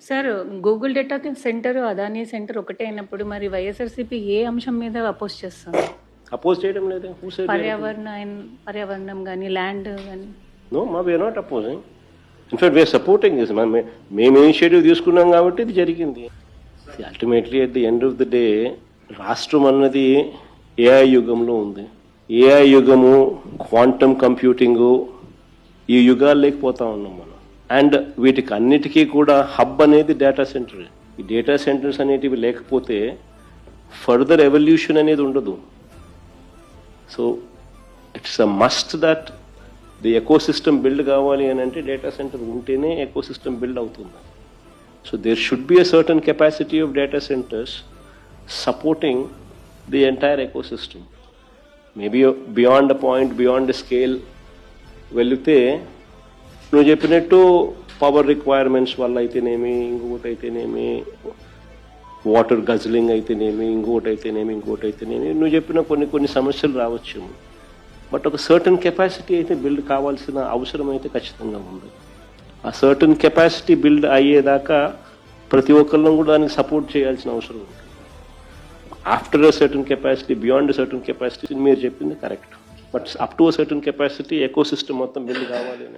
Sir Google data centre Adani centre ఒకటే అయినప్పుడు మరి వైఎస్ఆర్సీపీ ఏ అంశం మీద అపోజ్ చేస్తుంది? అపోజ్ చేయడం లేదు. పర్యావరణం కానీ ల్యాండ్ కానీ. No, we're not opposing. In fact we're supporting this. మేము ఇనిషియేటివ్ తీసుకున్నాం కాబట్టి ఇది జరిగింది. Ultimately at the end of the day రాష్ట్రం అన్నది ఏఐ యుగంలో ఉంది. ఏఐ యుగము, క్వాంటమ్ కంప్యూటింగు, ఈ యుగాలు లేకపోతా ఉన్నాం మనం. అండ్ వీటికి అన్నిటికీ కూడా హబ్ అనేది డేటా సెంటర్. ఈ డేటా సెంటర్స్ అనేటివి లేకపోతే ఫర్దర్ ఎవల్యూషన్ అనేది ఉండదు. So it's a must that the ecosystem build కావాలి అని అంటే డేటా సెంటర్ ఉంటేనే ఎకో సిస్టమ్ బిల్డ్ అవుతుంది. So there should be a certain capacity of data centers supporting the entire ecosystem. Maybe beyond a point, beyond the scale వెళితే నువ్వు చెప్పినట్టు power requirements వల్ల అయితేనేమి, ఇంకొకటి అయితేనేమి, వాటర్ గజ్లింగ్ అయితేనేమి, ఇంకొకటి అయితేనేమి నువ్వు చెప్పిన కొన్ని సమస్యలు రావచ్చు. బట్ ఒక సర్టన్ కెపాసిటీ అయితే బిల్డ్ కావాల్సిన అవసరం అయితే ఖచ్చితంగా ఉంది. ఆ సర్టన్ కెపాసిటీ బిల్డ్ అయ్యేదాకా ప్రతి ఒక్కళ్ళం కూడా దానికి సపోర్ట్ చేయాల్సిన అవసరం ఉంది. After a certain capacity, beyond certain capacity మీరు చెప్పింది correct. But up to a certain capacity eco system మొత్తం బిల్డ్ కావాలి అని